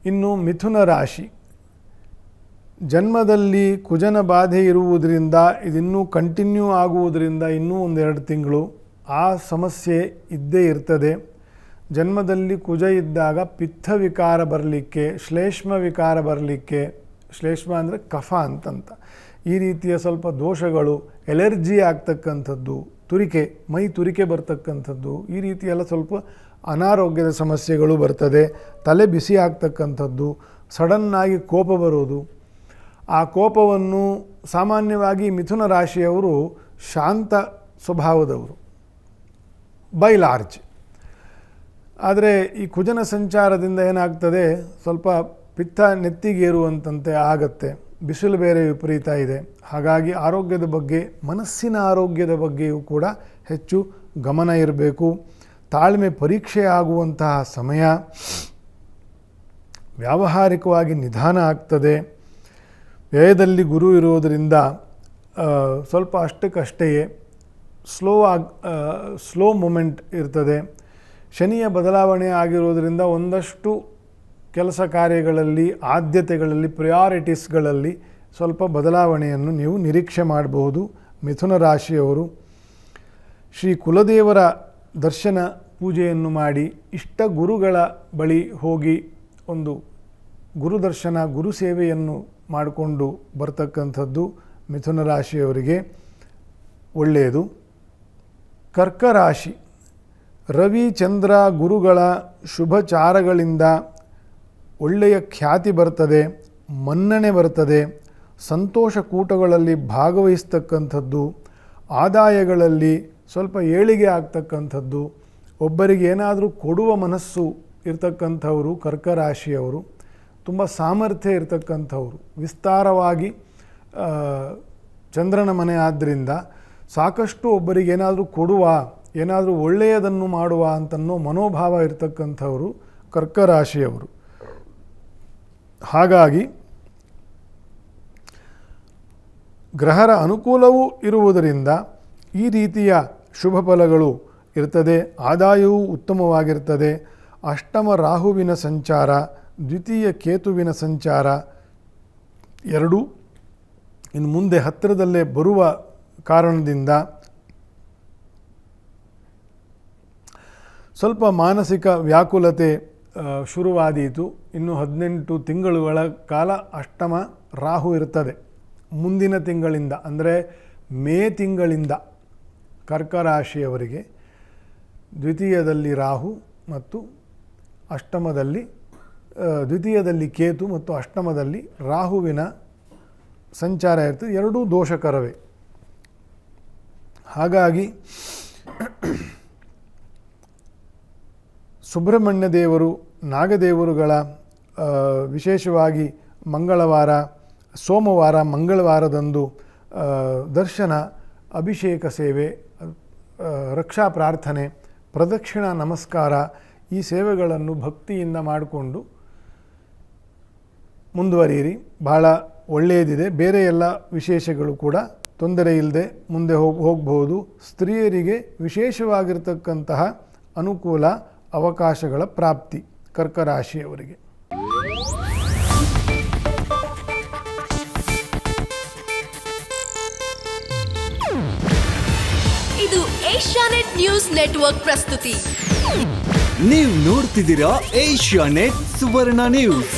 ಇನ್ನು ಮಿಥುನ ರಾಶಿ, ಜನ್ಮದಲ್ಲಿ ಕುಜನ ಬಾಧೆ ಇರುವುದರಿಂದ ಇದಿನ್ನೂ ಕಂಟಿನ್ಯೂ ಆಗುವುದರಿಂದ ಇನ್ನೂ 1-2 ತಿಂಗಳು ಆ ಸಮಸ್ಯೆ ಇದ್ದೇ ಇರ್ತದೆ. ಜನ್ಮದಲ್ಲಿ ಕುಜ ಇದ್ದಾಗ ಪಿತ್ತ ವಿಕಾರ ಬರಲಿಕ್ಕೆ, ಶ್ಲೇಷ್ಮ ವಿಕಾರ ಬರಲಿಕ್ಕೆ, ಶ್ಲೇಷ್ಮ ಅಂದರೆ ಕಫ ಅಂತಂತ, ಈ ರೀತಿಯ ಸ್ವಲ್ಪ ದೋಷಗಳು, ಎಲರ್ಜಿ ಆಗ್ತಕ್ಕಂಥದ್ದು, ಮೈ ತುರಿಕೆ ಬರ್ತಕ್ಕಂಥದ್ದು, ಈ ರೀತಿಯೆಲ್ಲ ಸ್ವಲ್ಪ ಅನಾರೋಗ್ಯದ ಸಮಸ್ಯೆಗಳು ಬರ್ತದೆ. ತಲೆ ಬಿಸಿ ಆಗ್ತಕ್ಕಂಥದ್ದು, ಸಡನ್ನಾಗಿ ಕೋಪ ಬರೋದು. ಆ ಕೋಪವನ್ನು ಸಾಮಾನ್ಯವಾಗಿ ಮಿಥುನ ರಾಶಿಯವರು ಶಾಂತ ಸ್ವಭಾವದವರು, ಬೈ ಲಾರ್ಜ್. ಆದರೆ ಈ ಕುಜನ ಸಂಚಾರದಿಂದ ಏನಾಗ್ತದೆ, ಸ್ವಲ್ಪ ಪಿತ್ತ ನೆತ್ತಿಗೇರುವಂತೆ ಆಗತ್ತೆ. ಬಿಸಿಲು ಬೇರೆ ವಿಪರೀತ ಇದೆ. ಹಾಗಾಗಿ ಆರೋಗ್ಯದ ಬಗ್ಗೆ, ಮನಸ್ಸಿನ ಆರೋಗ್ಯದ ಬಗ್ಗೆಯೂ ಕೂಡ ಹೆಚ್ಚು ಗಮನ ಇರಬೇಕು. ತಾಳ್ಮೆ ಪರೀಕ್ಷೆ ಆಗುವಂತಹ ಸಮಯ. ವ್ಯಾವಹಾರಿಕವಾಗಿ ನಿಧಾನ ಆಗ್ತದೆ. ವ್ಯಯದಲ್ಲಿ ಗುರು ಇರೋದರಿಂದ ಸ್ವಲ್ಪ ಅಷ್ಟಕ್ಕಷ್ಟೇ ಸ್ಲೋ ಮೂಮೆಂಟ್ ಇರ್ತದೆ. ಶನಿಯ ಬದಲಾವಣೆ ಆಗಿರೋದರಿಂದ ಒಂದಷ್ಟು ಕೆಲಸ ಕಾರ್ಯಗಳಲ್ಲಿ, ಆದ್ಯತೆಗಳಲ್ಲಿ, ಪ್ರಯಾರಿಟೀಸ್ಗಳಲ್ಲಿ ಸ್ವಲ್ಪ ಬದಲಾವಣೆಯನ್ನು ನೀವು ನಿರೀಕ್ಷೆ ಮಾಡಬಹುದು. ಮಿಥುನ ರಾಶಿಯವರು ಶ್ರೀ ಕುಲದೇವರ ದರ್ಶನ ಪೂಜೆಯನ್ನು ಮಾಡಿ, ಇಷ್ಟ ಗುರುಗಳ ಬಳಿ ಹೋಗಿ ಒಂದು ಗುರುದರ್ಶನ, ಗುರು ಸೇವೆಯನ್ನು ಮಾಡಿಕೊಂಡು ಬರ್ತಕ್ಕಂಥದ್ದು ಮಿಥುನ ರಾಶಿಯವರಿಗೆ ಒಳ್ಳೆಯದು. ಕರ್ಕ ರಾಶಿ, ರವಿ ಚಂದ್ರ ಗುರುಗಳ ಶುಭಚಾರಗಳಿಂದ ಒಳ್ಳೆಯ ಖ್ಯಾತಿ ಬರ್ತದೆ, ಮನ್ನಣೆ ಬರ್ತದೆ, ಸಂತೋಷ ಕೂಟಗಳಲ್ಲಿ ಭಾಗವಹಿಸ್ತಕ್ಕಂಥದ್ದು, ಆದಾಯಗಳಲ್ಲಿ ಸ್ವಲ್ಪ ಏಳಿಗೆ ಆಗ್ತಕ್ಕಂಥದ್ದು, ಒಬ್ಬರಿಗೆ ಏನಾದರೂ ಕೊಡುವ ಮನಸ್ಸು ಇರ್ತಕ್ಕಂಥವರು ಕರ್ಕ ರಾಶಿಯವರು, ತುಂಬ ಸಾಮರ್ಥ್ಯ ಇರತಕ್ಕಂಥವ್ರು, ವಿಸ್ತಾರವಾಗಿ ಚಂದ್ರನ ಮನೆ ಆದ್ದರಿಂದ ಸಾಕಷ್ಟು ಒಬ್ಬರಿಗೆ ಏನಾದರೂ ಕೊಡುವ, ಏನಾದರೂ ಒಳ್ಳೆಯದನ್ನು ಮಾಡುವ ಅಂತನ್ನೋ ಮನೋಭಾವ ಇರತಕ್ಕಂಥವರು ಕರ್ಕ ರಾಶಿಯವರು. ಹಾಗಾಗಿ ಗ್ರಹರ ಅನುಕೂಲವೂ ಇರುವುದರಿಂದ ಈ ರೀತಿಯ ಶುಭ ಫಲಗಳು ಇರ್ತದೆ. ಆದಾಯವೂ ಉತ್ತಮವಾಗಿರ್ತದೆ. ಅಷ್ಟಮ ರಾಹುವಿನ ಸಂಚಾರ, ದ್ವಿತೀಯ ಕೇತುವಿನ ಸಂಚಾರ ಎರಡೂ ಇನ್ನು ಮುಂದೆ ಹತ್ತಿರದಲ್ಲೇ ಬರುವ ಕಾರಣದಿಂದ ಸ್ವಲ್ಪ ಮಾನಸಿಕ ವ್ಯಾಕುಲತೆ ಶುರುವಾದೀತು. ಇನ್ನು 18 ತಿಂಗಳುಗಳ ಕಾಲ ಅಷ್ಟಮ ರಾಹು ಇರ್ತದೆ. ಮುಂದಿನ ತಿಂಗಳಿಂದ ಅಂದರೆ ಮೇ ತಿಂಗಳಿಂದ ಕರ್ಕ ರಾಶಿಯವರಿಗೆ ದ್ವಿತೀಯದಲ್ಲಿ ರಾಹು ಮತ್ತು ಅಷ್ಟಮದಲ್ಲಿ ದ್ವಿತೀಯದಲ್ಲಿ ಕೇತು ಮತ್ತು ಅಷ್ಟಮದಲ್ಲಿ ರಾಹುವಿನ ಸಂಚಾರ ಇರ್ತದೆ. ಎರಡೂ ದೋಷಕರವೇ. ಹಾಗಾಗಿ ಸುಬ್ರಹ್ಮಣ್ಯ ದೇವರು, ನಾಗದೇವರುಗಳ ವಿಶೇಷವಾಗಿ ಮಂಗಳವಾರ, ಸೋಮವಾರ, ಮಂಗಳವಾರದಂದು ದರ್ಶನ, ಅಭಿಷೇಕ ಸೇವೆ, ರಕ್ಷಾ ಪ್ರಾರ್ಥನೆ, ಪ್ರದಕ್ಷಿಣಾ ನಮಸ್ಕಾರ, ಈ ಸೇವೆಗಳನ್ನು ಭಕ್ತಿಯಿಂದ ಮಾಡಿಕೊಂಡು ಮುಂದುವರಿಯಿರಿ. ಬಹಳ ಒಳ್ಳೆಯದಿದೆ. ಬೇರೆ ಎಲ್ಲ ವಿಶೇಷಗಳು ಕೂಡ ತೊಂದರೆ ಇಲ್ಲದೆ ಮುಂದೆ ಹೋಗಬಹುದು. ಸ್ತ್ರೀಯರಿಗೆ ವಿಶೇಷವಾಗಿರ್ತಕ್ಕಂತಹ ಅನುಕೂಲ, ಅವಕಾಶಗಳ ಪ್ರಾಪ್ತಿ ಕರ್ಕ ರಾಶಿಯವರಿಗೆ. ಇದು ಏಷ್ಯಾನೆಟ್ ನ್ಯೂಸ್ ನೆಟ್ವರ್ಕ್ ಪ್ರಸ್ತುತಿ. ನೀವು ನೋಡ್ತಿದ್ದೀರಾ ಏಷ್ಯಾನೆಟ್ ಸುವರ್ಣ ನ್ಯೂಸ್.